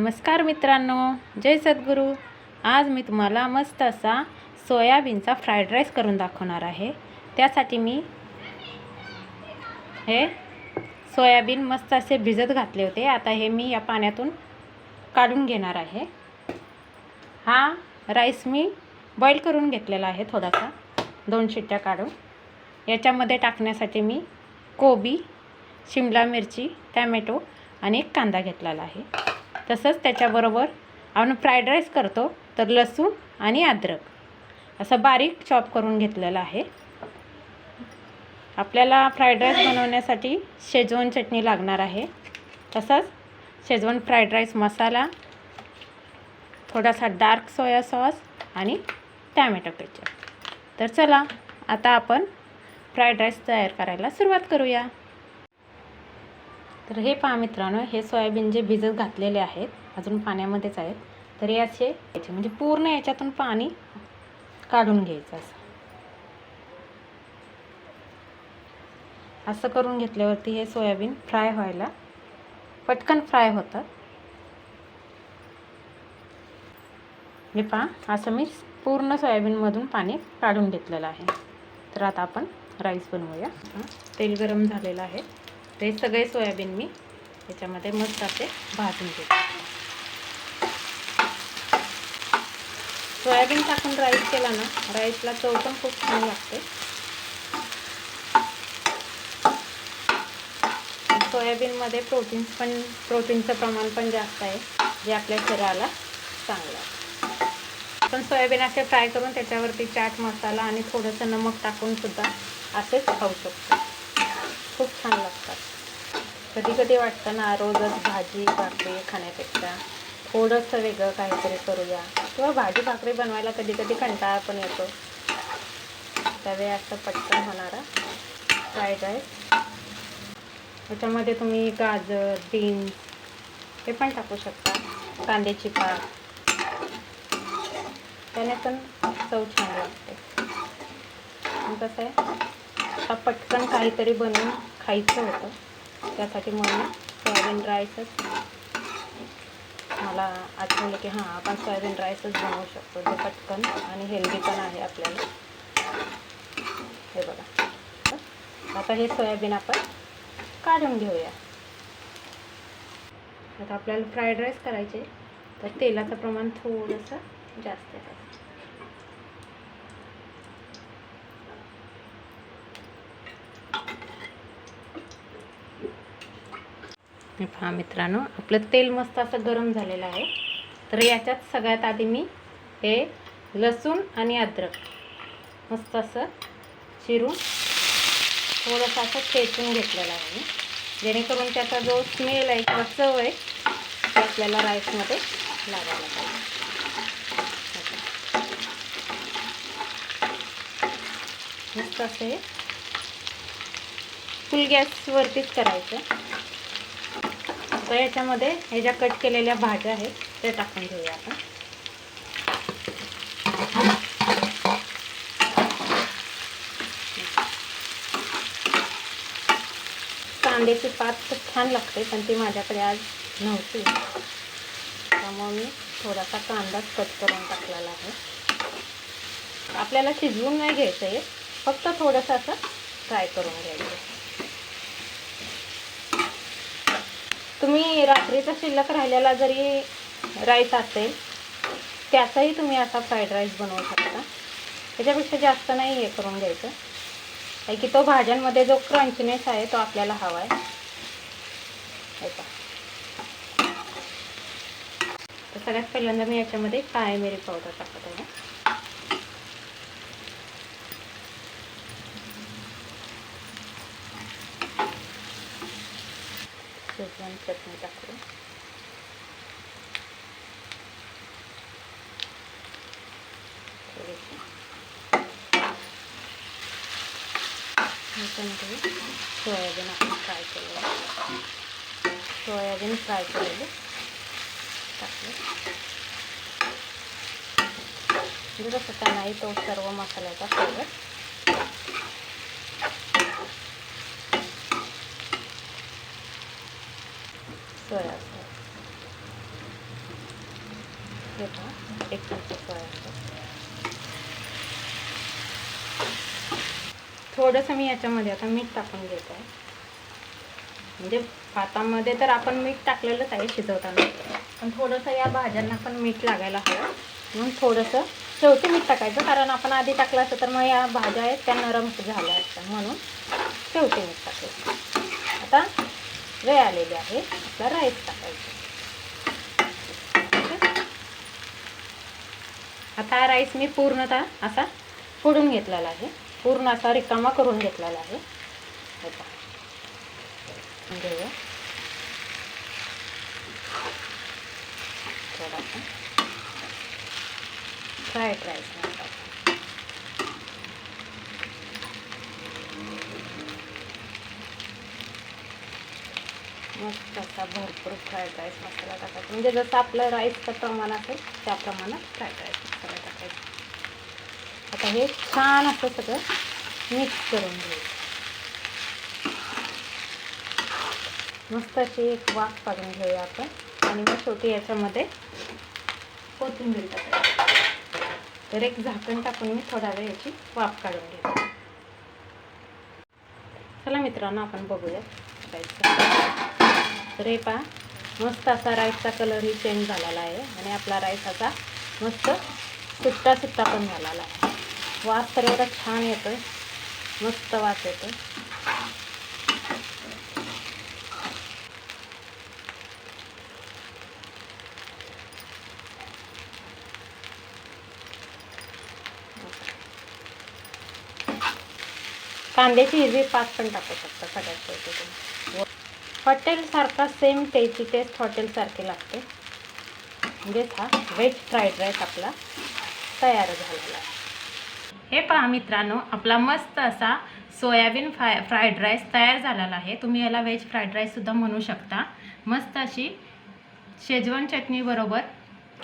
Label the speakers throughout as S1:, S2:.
S1: नमस्कार मित्रांनो, जय सद्गुरू। आज मी तुम्हाला मस्त असा सोयाबीनचा फ्राईड राईस करून दाखवणार आहे। त्यासाठी मी हे सोयाबीन मस्त असे भिजत घातले होते। आता हे मी या पाण्यातून काढून घेणार आहे। हा राईस मी बॉईल करून घेतलेला आहे, थोडासा 2 शिट्ट्या काढून। याच्यामध्ये टाकण्यासाठी मी कोबी, शिमला मिरची, टोमॅटो आणि एक कांदा घेतलेला आहे। तसंच त्याच्याबरोबर आपण फ्राईड राईस करतो तर लसूण आणि अद्रक असं बारीक चॉप करून घेतलेलं आहे। आपल्याला फ्राईड राईस बनवण्यासाठी शेजवान चटणी लागणार आहे। तसंच शेजवान फ्राईड राईस मसाला, थोडासा डार्क सोया सॉस आणि टोमॅटो केचप। तर चला आता आपण फ्राईड राईस तयार करायला सुरुवात करूया। तर हे पहा मित्रांनो, हे सोयाबीन जे भिजत घातलेले आहेत, अजून पाण्यामध्येच आहेत, तर याचे म्हणजे पूर्ण याच्यातून पाणी काढून घ्यायचं। असं करून घेतल्यावरती हे सोयाबीन फ्राय व्हायला पटकन फ्राय होतं। हे पहा, असं मी पूर्ण सोयाबीनमधून पाणी काढून घेतलेलं आहे। तर आता आपण राईस बनवूया। तेल गरम झालेलं आहे, ते सगळे सोयाबीन मी याच्यामध्ये मस्त असे भाजून घेते। सोयाबीन टाकून राईस केला ना, राईसला चव पण खूप छान लागते। सोयाबीनमध्ये प्रोटीनचं प्रमाण पण जास्त आहे, जे आपल्या शरीराला चांगलं आहे। आपण सोयाबीन असे फ्राय करून त्याच्यावरती चाट मसाला आणि थोडंसं नमक टाकून सुद्धा असेच खाऊ शकतो, खूप छान लागतात। कधी कधी वाटतं ना, रोजच भाजी भाकरी खाण्यापेक्षा थोडंसं वेगळं काहीतरी करूया, किंवा भाजी भाकरी बनवायला कधी कधी कंटाळा पण येतो। त्यावेळी असं पटकन होणारा फ्राईड राईस, त्याच्यामध्ये तुम्ही गाजर, बीन्स हे पण टाकू शकता, कांद्याची पात, त्याने पण चव छान लागते। कसं आहे, पटकन काहीतरी बनवून खायचं होतं, त्यासाठी म्हणून सोयाबीन राईसच मला आठवलं की हां, आपण सोयाबीन राईसच बनवू शकतो, जे पटकन आणि हेल्दी पण आहे आपल्याला। हे बघा, आता हे सोयाबीन आपण काढून घेऊया। आता आपल्याला फ्राईड राईस करायचे, तर तेलाचं प्रमाण थोडंसं जास्त आहे। पहा मित्रांनो, आपलं तेल मस्त असं गरम झालेलं आहे। तर याच्यात सगळ्यात आधी मी हे लसूण आणि अद्रक मस्त असं चिरून थोडंसं असं चेचून घेतलेलं आहे, जेणेकरून त्याचा जो स्मेल आहे किंवा चव आहे ते आपल्याला राईसमध्ये लागायला पाहिजे। मस्त असे फुल गॅसवरतीच करायचं। तर याच्यामध्ये हे ज्या कट केलेल्या भाज्या आहेत ते टाकून घेऊया आपण। कांद्याची पात खूप छान लागते, पण ती माझ्याकडे आज नव्हती, त्यामुळे मी थोडासा कांदाच कट करून टाकलेला आहे। आपल्याला शिजवून नाही घ्यायचं आहे, फक्त थोडंसं असं फ्राय करून घ्यायचं। तुम्ही रात्रीचा शिल्लक राहिलेला जरी राईस असेल, त्याचाही तुम्ही असा फ्राईड राईस बनवू शकता। त्याच्यापेक्षा जास्त नाही हे करून घ्यायचं, कारण की तो भाज्यांमध्ये जो क्रंचनेस आहे तो आपल्याला हवा आहे। तर सगळ्यात पहिल्यांदा मी याच्यामध्ये काळी मिरी पावडर टाकत आहे। शेजवान चटणी टाकू, सोयाबीन आपण फ्राय केलेलं, सोयाबीन फ्राय केलेले टाकले, म्हणजे कसं त्यांनाही तो सर्व मसाल्याचा फ्लेवर सोया सॉस, थोडंसं मी याच्यामध्ये आता मीठ टाकून घेत आहे. म्हणजे भातामध्ये तर आपण मीठ टाकलेलंच आहे शिजवताना, पण थोडंसं या भाज्यांना पण मीठ लागायला हवं म्हणून थोडंसं शेवटी मीठ टाकायचं. कारण आपण आधी टाकलं असतं तर मग या भाज्या आहेत त्या नरम झाल्या असतात, म्हणून शेवटी मीठ टाकायचं. आता वेळ आलेली आहे आपला राईस टाकायचा. आता राईस मी पूर्णतः असा फोडून घेतलेला आहे, पूर्ण असा रिकामा करून घेतलेला आहे. घेऊया थोडासा फ्राईड राईस मस्त असा भरपूर फ्राईड राईस मसाला टाकायचा. म्हणजे जसं आपलं राईसचं प्रमाण असेल त्या प्रमाणात फ्राईड राईस मसाला टाकायचा. आता हे छान असं सगळं मिक्स करून घ्यायचं. मस्त अशी एक वाफ काढून घेऊया आपण आणि मग शेवटी याच्यामध्ये कोथिंबीर टाकायची. तर एक झाकण टाकून मी थोडा वेळ याची वाफ काढून घेते. चला मित्रांनो आपण बघूया राईसचा. तर हे पहा मस्त असा राईसचा कलरही चेंज झालेला आहे आणि आपला राईस असा मस्त सुट्टा सुट्टा पण झालेला आहे. वास तर एवढा छान येतोय, मस्त वास येतोय. कांद्याची हिरवी पात पण टाकू शकता सगळ्यात शेवटी तुम्ही. हॉटेलसारखा सेम त्याची टेस्ट हॉटेलसारखी लागते. म्हणजेच हा व्हेज फ्राईड राईस आपला तयार झालेला आहे. हे पहा मित्रांनो, आपला मस्त असा सोयाबीन फ्राईड राईस तयार झालेला आहे. तुम्ही याला व्हेज फ्राईड राईससुद्धा म्हणू शकता. मस्त अशी शेजवान चटणी बरोबर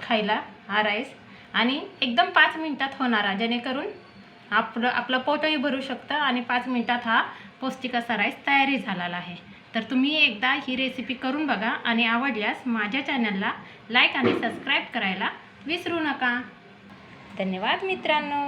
S1: खायला हा राईस आणि एकदम 5 मिनिटात होणारा, जेणेकरून आपलं पोटही भरू शकतं आणि 5 मिनिटात हा पौष्टिक असा राईस तयारी झालेला आहे. तर तुम्ही एकदा ही रेसिपी करून बघा आणि आवडल्यास माझ्या चॅनलला लाईक आणि सबस्क्राईब करायला विसरू नका. धन्यवाद मित्रांनो.